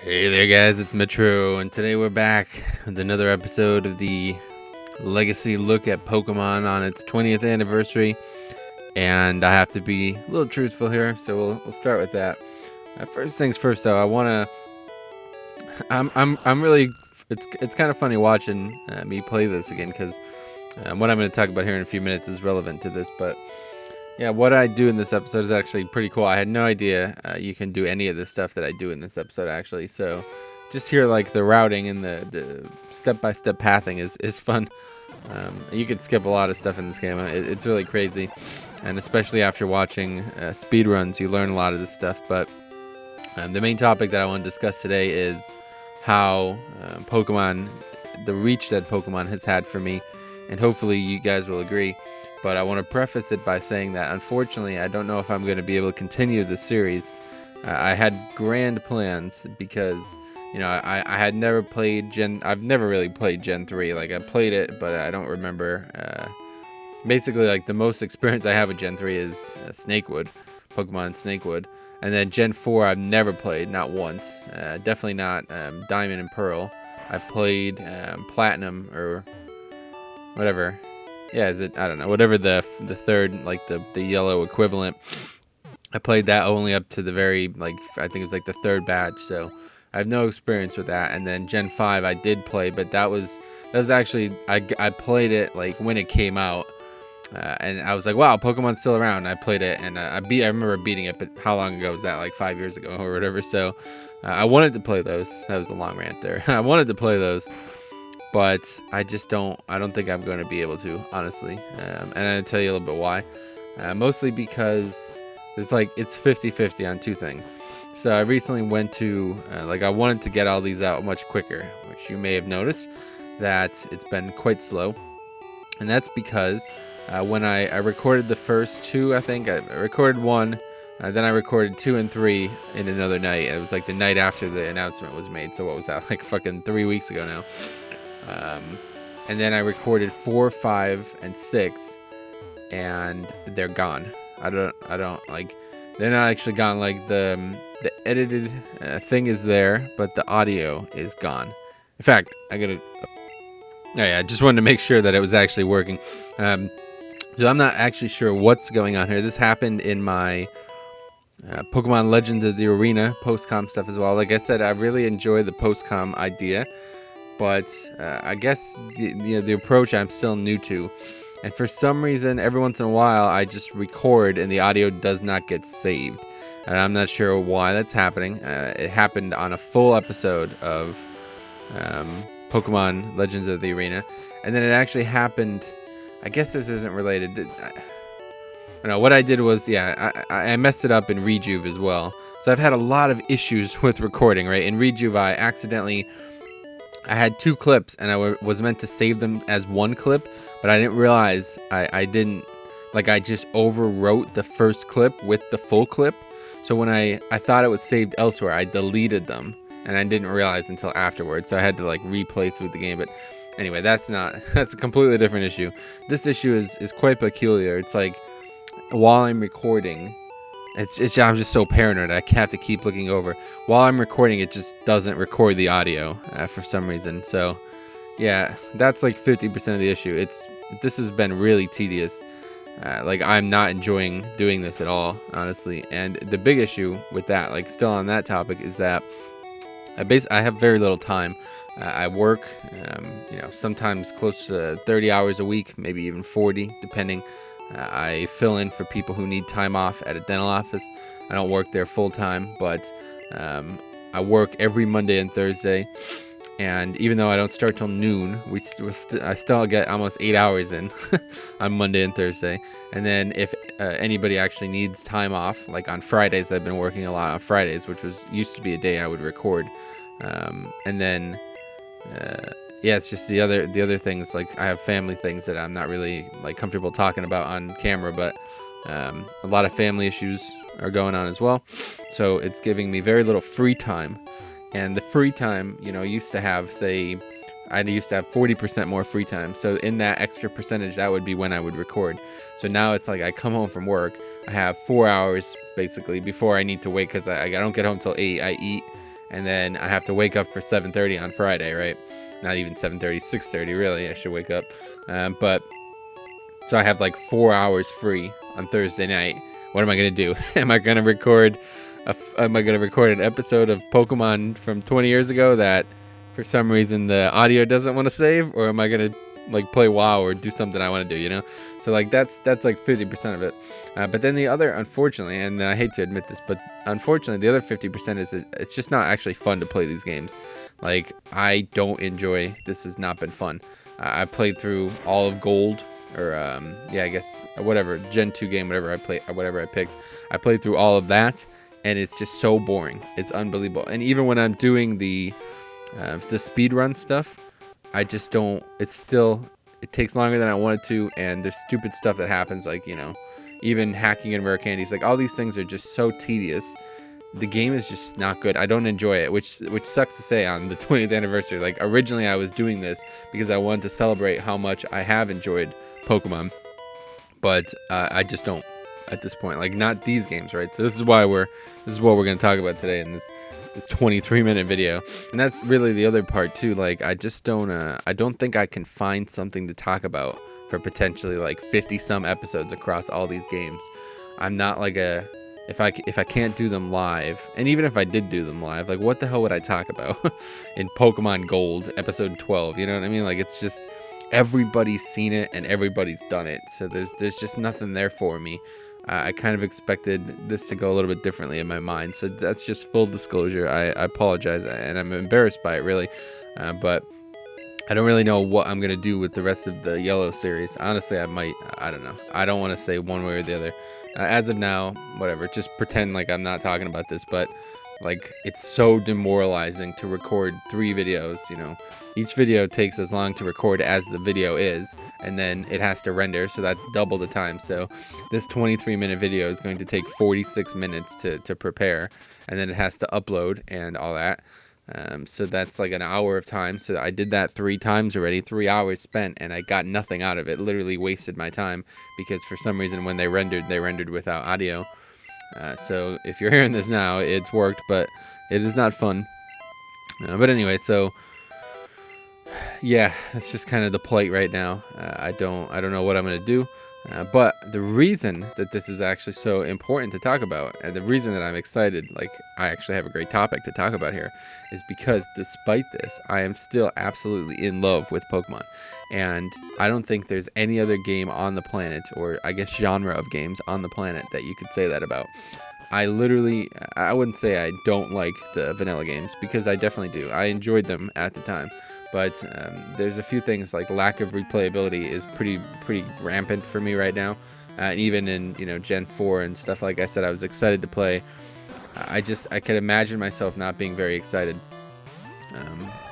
Hey there, guys, it's Metro, and today we're back with another episode of the Legacy Look at Pokemon on its 20th anniversary. And I have to be a little truthful here, so we'll start with that. First things first, though, I want to. I'm really. It's kind of funny watching me play this again because what I'm going to talk about here in a few minutes is relevant to this, but. Yeah, what I do in this episode is actually pretty cool. I had no idea you can do any of the stuff that I do in this episode, actually. So just hear like the routing and the step-by-step pathing is fun. You can skip a lot of stuff in this game. It's really crazy. And especially after watching speedruns, you learn a lot of this stuff. But the main topic that I want to discuss today is how Pokemon, the reach that Pokemon has had for me. And hopefully you guys will agree. But I want to preface it by saying that, unfortunately, I don't know if I'm going to be able to continue the series. I had grand plans because, I had never played I've never really played Gen 3. Like, I played it, but I don't remember. Basically, like, the most experience I have with Gen 3 is Snakewood, Pokemon Snakewood. And then Gen 4, I've never played, not once. Definitely not Diamond and Pearl. I played Platinum or whatever. Yeah, I don't know, whatever the third, like the yellow equivalent. I played that only up to the very, I think it was like the third badge, so I have no experience with that. And then Gen 5 I did play, but that was actually, I played it like when it came out, and I was like, wow, Pokemon's still around. I played it, and I remember beating it, but how long ago was that? Like 5 years ago or whatever, so I wanted to play those. That was a long rant there. I wanted to play those. But I don't think I'm going to be able to, honestly. And I'll tell you a little bit why. Mostly because it's 50-50 on two things. So I recently went to, I wanted to get all these out much quicker, which you may have noticed that it's been quite slow. And that's because when I recorded the first two, I think, I recorded one, then I recorded 2 and 3 in another night. It was like the night after the announcement was made. So what was that? Like fucking 3 weeks ago now. And then I recorded 4, 5, and 6, and they're gone. I don't like. They're not actually gone. Like the edited thing is there, but the audio is gone. In fact, I just wanted to make sure that it was actually working. So I'm not actually sure what's going on here. This happened in my Pokemon Legends of the Arena post-com stuff as well. Like I said, I really enjoy the post-com idea. But I guess the approach I'm still new to. And for some reason, every once in a while, I just record and the audio does not get saved. And I'm not sure why that's happening. It happened on a full episode of Pokemon Legends of the Arena. And then it actually happened, I guess this isn't related. I don't know, what I did was, I messed it up in Rejuve as well. So I've had a lot of issues with recording, right? In Rejuve, I had 2 clips, and I was meant to save them as one clip, but I didn't realize I didn't, I just overwrote the first clip with the full clip. So when I thought it was saved elsewhere, I deleted them, and I didn't realize until afterwards. So I had to replay through the game. But anyway, that's a completely different issue. This issue is quite peculiar. It's like while I'm recording, I'm just so paranoid. I have to keep looking over. While I'm recording, it just doesn't record the audio for some reason. So, yeah, that's 50% of the issue. This has been really tedious. I'm not enjoying doing this at all, honestly. And the big issue with that, still on that topic, is that I have very little time. I work, sometimes close to 30 hours a week, maybe even 40, depending. I fill in for people who need time off at a dental office. I don't work there full time, but I work every Monday and Thursday. And even though I don't start till noon, I still get almost 8 hours in on Monday and Thursday. And then if anybody actually needs time off, like on Fridays, I've been working a lot on Fridays, which used to be a day I would record. And then it's just the other things, I have family things that I'm not really comfortable talking about on camera, but a lot of family issues are going on as well, so it's giving me very little free time. And the free time, used to have, I used to have 40% more free time, so in that extra percentage, that would be when I would record. So now it's I come home from work, I have 4 hours basically before I need to wait, because I don't get home till 8. I eat, and then I have to wake up for 7:30 on Friday, right? Not even 7:30, 6:30 really. I should wake up, but so I have like 4 hours free on Thursday night. What am I gonna do? Am I gonna record? Am I gonna record an episode of Pokemon from 20 years ago that, for some reason, the audio doesn't want to save, or am I gonna like play WoW or do something I want to do? You know, so like that's like 50% of it. But then the other, unfortunately, and I hate to admit this, but unfortunately, the other 50% is that it's just not actually fun to play these games. Like, I don't enjoy. This has not been fun. I played through all of Gold. Or I guess whatever Gen 2 game, whatever I picked, I played through all of that, and it's just so boring. It's unbelievable. And even when I'm doing the speed run stuff, I just don't. It takes longer than I wanted to, and there's stupid stuff that happens, like, you know, even hacking in rare candies. Like, all these things are just so tedious. The game is just not good. I don't enjoy it, which sucks to say on the 20th anniversary. Like, originally I was doing this because I wanted to celebrate how much I have enjoyed Pokemon, but I just don't at this point. Like, not these games, right? So this is what we're going to talk about today in this 23-minute video. And that's really the other part too. Like, I just don't I don't think I can find something to talk about for potentially like 50 some episodes across all these games. I'm not like if I can't do them live, and even if I did do them live, like, what the hell would I talk about in Pokemon Gold episode 12? You know what I mean? Like, it's just everybody's seen it and everybody's done it, so there's just nothing there for me. I kind of expected this to go a little bit differently in my mind, so that's just full disclosure. I apologize, and I'm embarrassed by it, really, but I don't really know what I'm gonna do with the rest of the Yellow series. Honestly, I don't know. I don't want to say one way or the other. As of now, whatever, just pretend like I'm not talking about this, but like, it's so demoralizing to record 3 videos. You know, each video takes as long to record as the video is, and then it has to render, so that's double the time. So this 23-minute video is going to take 46 minutes to prepare, and then it has to upload and all that. So that's like an hour of time. So I did that 3 times already, 3 hours spent, and I got nothing out of it. Literally wasted my time, because for some reason when they rendered without audio. So if you're hearing this now, it's worked, but it is not fun. But anyway, so yeah, that's just kind of the plight right now. I don't know what I'm gonna do. But the reason that this is actually so important to talk about, and the reason that I'm excited, like, I actually have a great topic to talk about here, is because despite this, I am still absolutely in love with Pokemon. And I don't think there's any other game on the planet, or I guess genre of games on the planet, that you could say that about. I wouldn't say I don't like the vanilla games, because I definitely do. I enjoyed them at the time. But there's a few things, like lack of replayability is pretty rampant for me right now. And even in, you know, Gen 4 and stuff, like I said, I was excited to play. I could imagine myself not being very excited.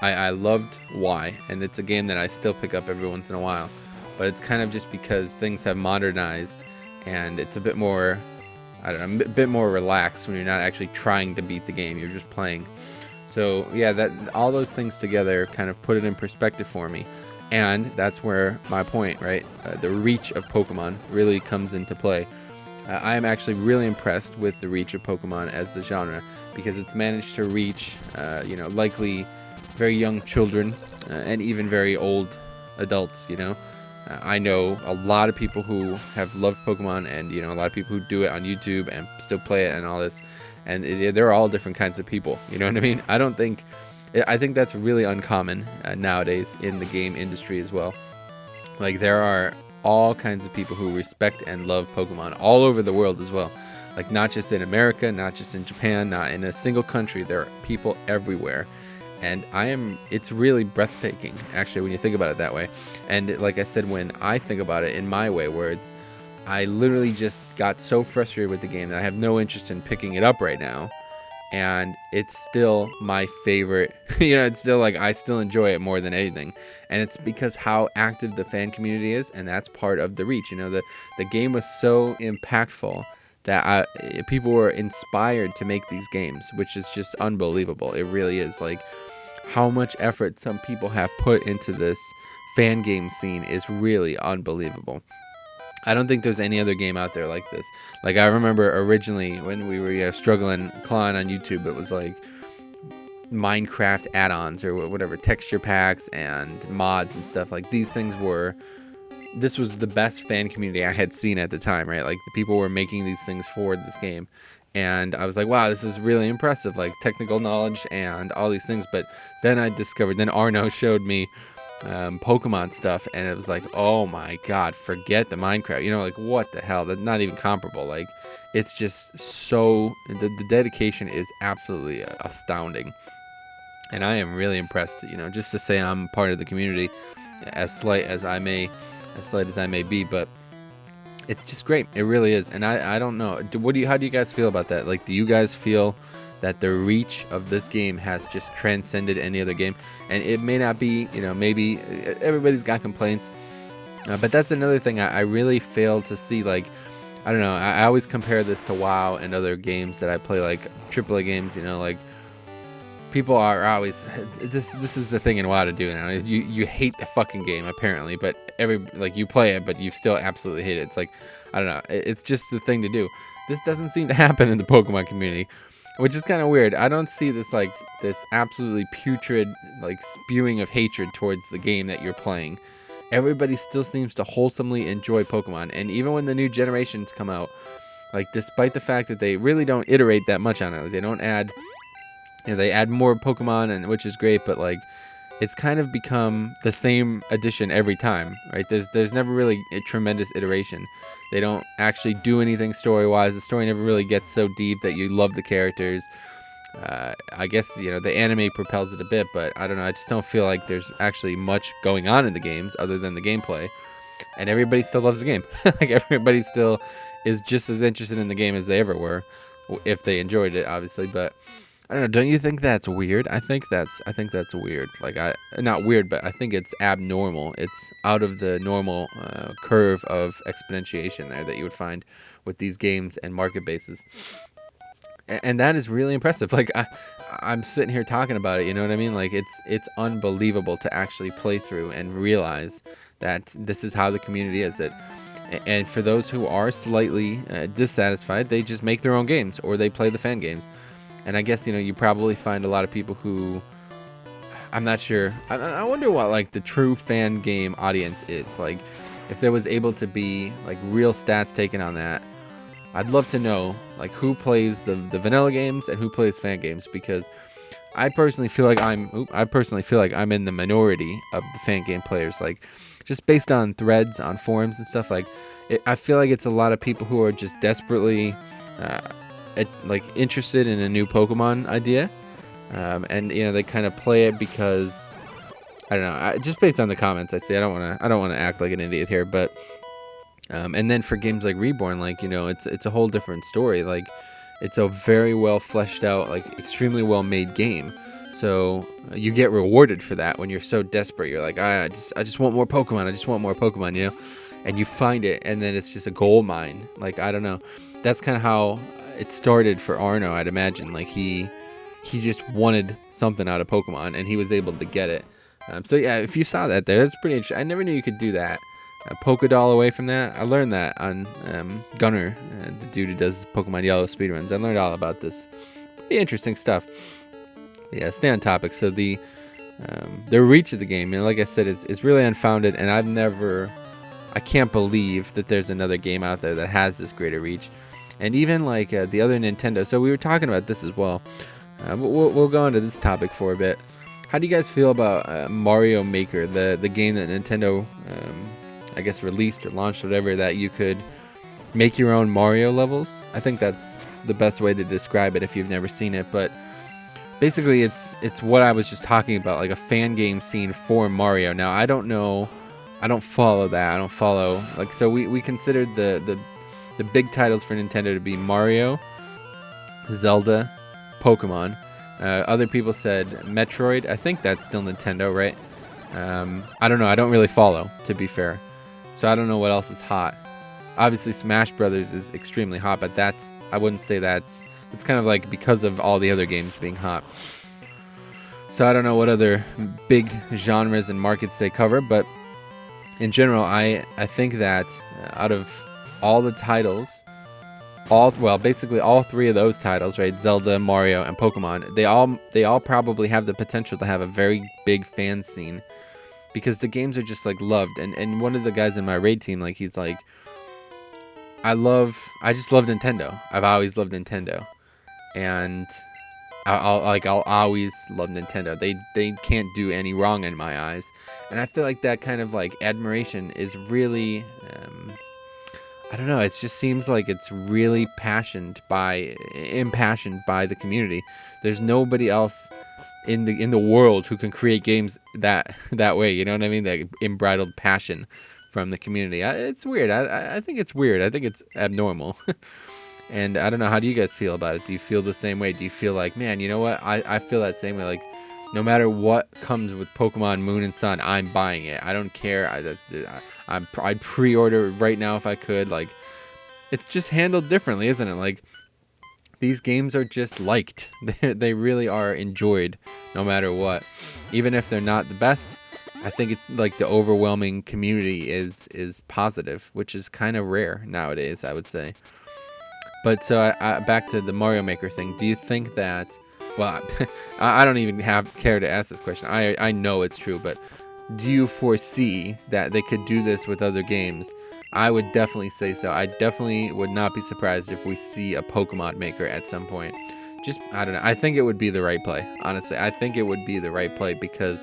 I loved Y, and it's a game that I still pick up every once in a while. But it's kind of just because things have modernized, and it's a bit more, I don't know, a bit more relaxed when you're not actually trying to beat the game. You're just playing. So yeah, that all those things together kind of put it in perspective for me, and that's where my point, right? The reach of Pokemon really comes into play. I am actually really impressed with the reach of Pokemon as a genre, because it's managed to reach, you know, likely very young children and even very old adults. You know, I know a lot of people who have loved Pokemon, and, you know, a lot of people who do it on YouTube and still play it and all this. And they're all different kinds of people. You know what I mean? I think that's really uncommon nowadays in the game industry as well. Like, there are all kinds of people who respect and love Pokemon all over the world as well. Like, not just in America, not just in Japan, not in a single country. There are people everywhere. And it's really breathtaking, actually, when you think about it that way. And like I said, when I think about it in my way, where I literally just got so frustrated with the game that I have no interest in picking it up right now. And it's still my favorite. You know, it's still like, I still enjoy it more than anything. And it's because how active the fan community is, and that's part of the reach. You know, the game was so impactful that people were inspired to make these games, which is just unbelievable. It really is. Like, how much effort some people have put into this fan game scene is really unbelievable. I don't think there's any other game out there like this. Like, I remember originally when we were struggling, clawing on YouTube, it was like, Minecraft add-ons or whatever, texture packs and mods and stuff. Like, these things were, this was the best fan community I had seen at the time, right? Like, the people were making these things for this game, and I was like, wow, this is really impressive, like technical knowledge and all these things. But then I discovered, then Arno showed me Pokemon stuff, and it was like, oh my god, forget the Minecraft, you know, like, what the hell, that's not even comparable. Like, it's just so, the dedication is absolutely astounding, and I am really impressed, you know, just to say I'm part of the community, as slight as I may be, but it's just great. It really is. And I don't know, how do you guys feel about that? Like, do you guys feel that the reach of this game has just transcended any other game? And it may not be, you know, maybe everybody's got complaints, but that's another thing I really fail to see. Like, I don't know, I always compare this to WoW and other games that I play, like AAA games, you know, like, people are always, this is the thing in WoW to do now, is you hate the fucking game apparently, but like, you play it, but you still absolutely hate it. It's like, I don't know, it's just the thing to do. This doesn't seem to happen in the Pokemon community, which is kind of weird. I don't see this, like, this absolutely putrid, like, spewing of hatred towards the game that you're playing. Everybody still seems to wholesomely enjoy Pokemon, and even when the new generations come out, like, despite the fact that they really don't iterate that much on it, like, they don't add, you know, they add more Pokemon, and which is great, but, like, it's kind of become the same edition every time, right? There's never really a tremendous iteration. They don't actually do anything story-wise. The story never really gets so deep that you love the characters. I guess, you know, the anime propels it a bit, but I don't know. I just don't feel like there's actually much going on in the games other than the gameplay. And everybody still loves the game. Like, everybody still is just as interested in the game as they ever were, if they enjoyed it, obviously. But I don't know. Don't you think that's weird? I think that's weird. Like, not weird, but I think it's abnormal. It's out of the normal curve of exponentiation there that you would find with these games and market bases. And that is really impressive. Like, I'm sitting here talking about it, you know what I mean? Like, it's unbelievable to actually play through and realize that this is how the community is. And for those who are slightly dissatisfied, they just make their own games, or they play the fan games. And I guess, you know, you probably find a lot of people who, I'm not sure. I wonder what, like, the true fan game audience is. Like, if there was able to be, like, real stats taken on that, I'd love to know, like, who plays the vanilla games and who plays fan games, because I personally feel like I'm in the minority of the fan game players. Like, just based on threads on forums and stuff, like, I feel like it's a lot of people who are just desperately like, interested in a new Pokemon idea, and, you know, they kind of play it because, I don't know, just based on the comments I see. I don't want to act like an idiot here, but and then for games like Reborn, like, you know, it's a whole different story. Like, it's a very well fleshed out, like, extremely well made game. So you get rewarded for that when you're so desperate. You're like, I just want more Pokemon. I just want more Pokemon, you know, and you find it, and then it's just a gold mine. Like, I don't know. That's kind of how it started for Arno, I'd imagine. Like, he just wanted something out of Pokemon, and he was able to get it. So yeah, if you saw that there, that's pretty interesting. I never knew you could do that. Pokédoll away from that. I learned that on Gunner, the dude who does Pokemon Yellow speedruns. I learned all about this. Pretty interesting stuff. Yeah, stay on topic. So the reach of the game, you know, like I said, is really unfounded, and I can't believe that there's another game out there that has this greater reach. And even, like, the other Nintendo. So we were talking about this as well. We'll go into this topic for a bit. How do you guys feel about Mario Maker, the game that Nintendo, I guess, released or launched, whatever, that you could make your own Mario levels? I think that's the best way to describe it if you've never seen it. But basically, it's what I was just talking about, like a fan game scene for Mario. Now, I don't know. I don't follow that. I don't follow, like, so we considered the big titles for Nintendo to be Mario, Zelda, Pokemon. Other people said Metroid. I think that's still Nintendo, right? I don't know. I don't really follow, to be fair. So I don't know what else is hot. Obviously, Smash Brothers is extremely hot, but I wouldn't say it's kind of like because of all the other games being hot. So I don't know what other big genres and markets they cover, but in general, I think that out of all the titles basically all three of those titles, right? Zelda, Mario, and Pokemon. They all probably have the potential to have a very big fan scene because the games are just like loved. And one of the guys in my raid team, like he's like, I just love Nintendo. I've always loved Nintendo, and I'll always love Nintendo. They can't do any wrong in my eyes, and I feel like that kind of like admiration is really, I don't know. It just seems like it's really impassioned by the community. There's nobody else in the world who can create games that way. You know what I mean? That unbridled passion from the community. It's weird. I think it's weird. I think it's abnormal. And I don't know, how do you guys feel about it? Do you feel the same way? Do you feel like, man, you know what? I feel that same way. Like, no matter what comes with Pokemon Moon and Sun, I'm buying it. I don't care. I'd pre-order it right now if I could. Like, it's just handled differently, isn't it? Like, these games are just liked. They really are enjoyed no matter what. Even if they're not the best, I think it's like the overwhelming community is positive, which is kind of rare nowadays, I would say. But so back to the Mario Maker thing. Do you think that? Well, I don't even care to ask this question. I know it's true, but do you foresee that they could do this with other games? I would definitely say so. I definitely would not be surprised if we see a Pokemon Maker at some point. Just, I don't know. I think it would be the right play. Honestly, I think it would be the right play because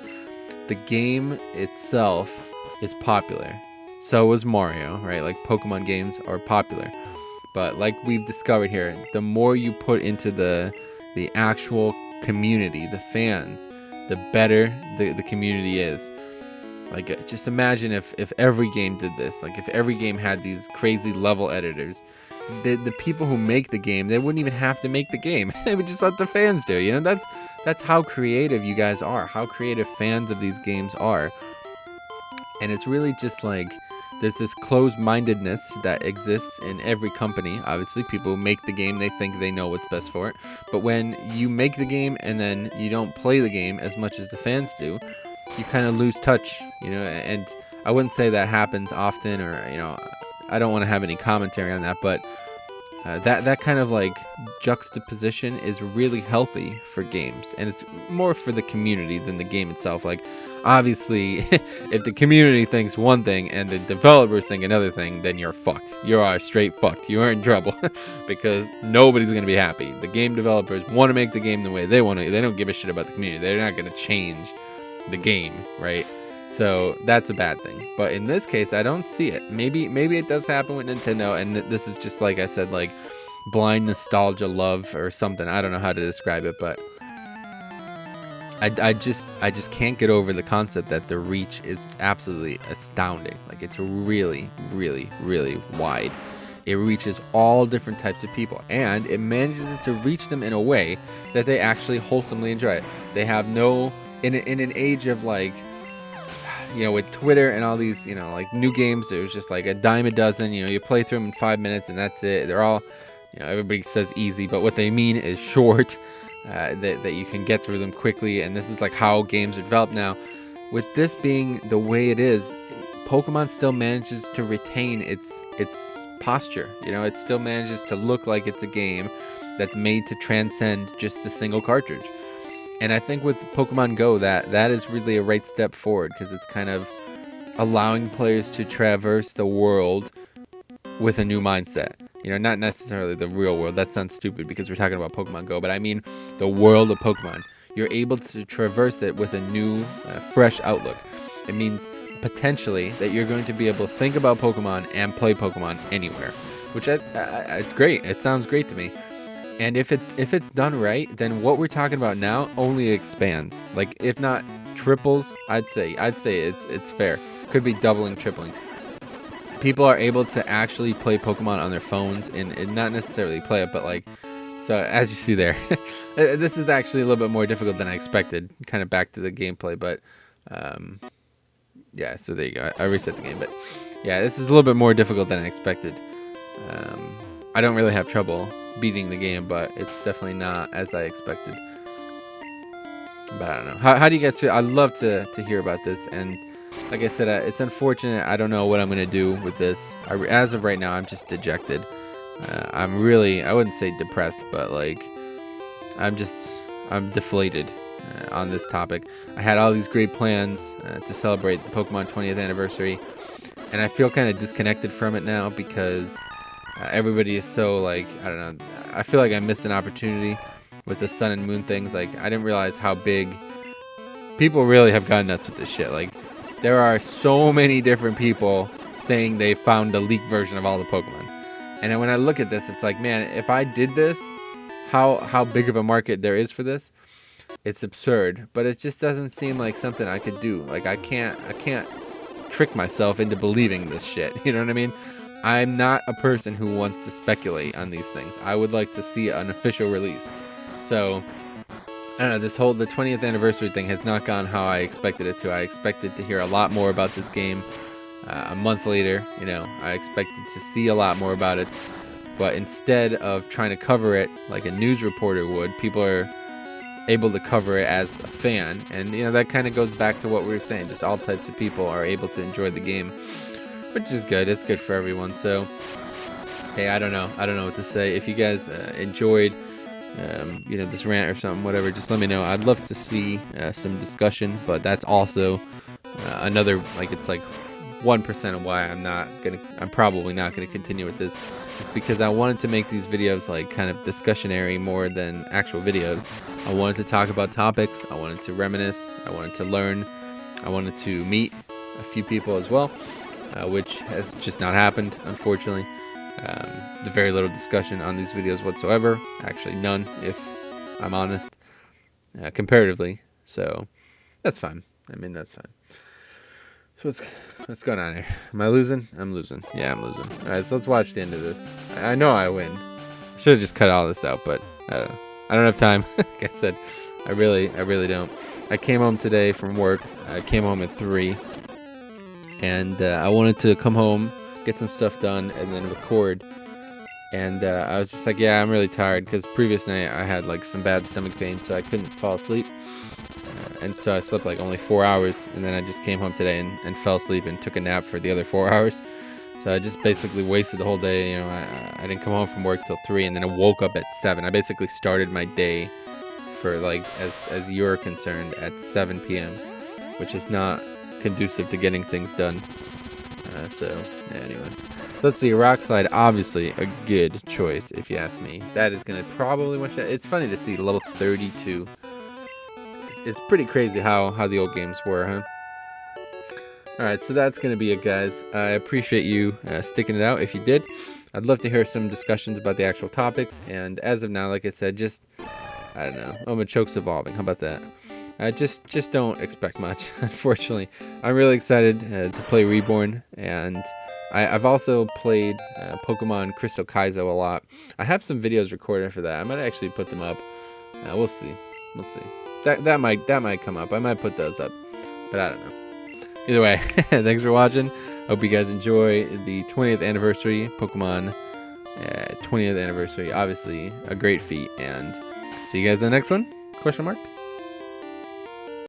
the game itself is popular. So is Mario, right? Like, Pokemon games are popular. But like we've discovered here, the more you put into the actual community, the fans, the better the community is. Like, just imagine if every game did this. Like, if every game had these crazy level editors, the people who make the game, they wouldn't even have to make the game. They would just let the fans do. You know, that's how creative you guys are. How creative fans of these games are. And it's really just like, there's this closed-mindedness that exists in every company. Obviously, people who make the game, they think they know what's best for it. But when you make the game and then you don't play the game as much as the fans do, you kind of lose touch, you know. And I wouldn't say that happens often, or, you know, I don't want to have any commentary on that, but that kind of like juxtaposition is really healthy for games, and it's more for the community than the game itself. Like, obviously, if the community thinks one thing and the developers think another thing, then you're fucked. You are straight fucked. You are in trouble because nobody's going to be happy. The game developers want to make the game the way they want to. They don't give a shit about the community. They're not going to change the game, right? So that's a bad thing. But in this case, I don't see it. Maybe it does happen with Nintendo, and this is just, like I said, like blind nostalgia love or something. I don't know how to describe it, but I just can't get over the concept that the reach is absolutely astounding. Like, it's really, really, really wide. It reaches all different types of people, and it manages to reach them in a way that they actually wholesomely enjoy it. They have no, in an age of, like, you know, with Twitter and all these, you know, like new games, it was just like a dime a dozen. You know, you play through them in 5 minutes and that's it. They're all, you know, everybody says easy, but what they mean is short, that you can get through them quickly. And this is like how games are developed now. With this being the way it is, Pokemon still manages to retain its posture. You know, it still manages to look like it's a game that's made to transcend just a single cartridge. And I think with Pokemon Go, that is really a right step forward, because it's kind of allowing players to traverse the world with a new mindset. You know, not necessarily the real world. That sounds stupid because we're talking about Pokemon Go, but I mean the world of Pokemon. You're able to traverse it with a new, fresh outlook. It means potentially that you're going to be able to think about Pokemon and play Pokemon anywhere, which it's great. It sounds great to me. And if it's done right, then what we're talking about now only expands. Like, if not triples, I'd say it's fair. Could be doubling, tripling. People are able to actually play Pokemon on their phones and not necessarily play it, but like, so as you see there, this is actually a little bit more difficult than I expected. Kind of back to the gameplay, but yeah. So there you go. I reset the game, but yeah, this is a little bit more difficult than I expected. I don't really have trouble beating the game, but it's definitely not as I expected. But I don't know. How do you guys feel? I'd love to hear about this. And like I said, it's unfortunate. I don't know what I'm going to do with this. As of right now, I'm just dejected. I'm really, I wouldn't say depressed, but like I'm deflated on this topic. I had all these great plans to celebrate the Pokemon 20th anniversary, and I feel kind of disconnected from it now because everybody is so like, I don't know, I feel like I missed an opportunity with the Sun and Moon things. Like, I didn't realize how big people really have gone nuts with this shit. Like, there are so many different people saying they found a leaked version of all the Pokemon. And then when I look at this, it's like, man, if I did this, how big of a market there is for this, it's absurd. But it just doesn't seem like something I could do. Like, I can't trick myself into believing this shit. You know what I mean? I'm not a person who wants to speculate on these things. I would like to see an official release. So, I don't know, the 20th anniversary thing has not gone how I expected it to. I expected to hear a lot more about this game a month later. You know, I expected to see a lot more about it. But instead of trying to cover it like a news reporter would, people are able to cover it as a fan. And, you know, that kind of goes back to what we were saying. Just all types of people are able to enjoy the game, which is good. It's good for everyone. So, hey, I don't know what to say. If you guys enjoyed, you know, this rant or something, whatever, just let me know. I'd love to see some discussion, but that's also another, like, it's like 1% of why I'm probably not gonna continue with this. It's because I wanted to make these videos like kind of discussionary more than actual videos. I wanted to talk about topics. I wanted to reminisce. I wanted to learn. I wanted to meet a few people as well, which has just not happened, unfortunately. The very little discussion on these videos whatsoever. Actually, none, if I'm honest, comparatively. So that's fine. I mean, that's fine. So what's going on here? Am I losing? I'm losing. Yeah, I'm losing. All right, so let's watch the end of this. I know I win. I should have just cut all this out, but I don't know. I don't have time. Like I said, I really don't. I came home today from work. I came home at 3, and I wanted to come home, get some stuff done, and then record. And I was just like, yeah, I'm really tired, because previous night I had like some bad stomach pain, so I couldn't fall asleep. And so I slept like only 4 hours, and then I just came home today and fell asleep and took a nap for the other 4 hours. So I just basically wasted the whole day. You know, I didn't come home from work till 3, and then I woke up at 7. I basically started my day, for like, as you're concerned, at 7 p.m., which is not conducive to getting things done. So yeah, anyway, so let's see. Rock Slide, obviously a good choice if you ask me. That is gonna probably one shot. It's funny to see level 32. It's pretty crazy how the old games were, huh? Alright, so that's going to be it, guys. I appreciate you sticking it out if you did. I'd love to hear some discussions about the actual topics. And as of now, like I said, just, I don't know. Oh, my choke's evolving. How about that? Just don't expect much, unfortunately. I'm really excited to play Reborn. And I've also played Pokemon Crystal Kaizo a lot. I have some videos recorded for that. I might actually put them up. We'll see. We'll see. That might come up. I might put those up, but I don't know. Either way, thanks for watching. Hope you guys enjoy the 20th anniversary Pokemon 20th anniversary. Obviously, a great feat, and see you guys in the next one? Question mark.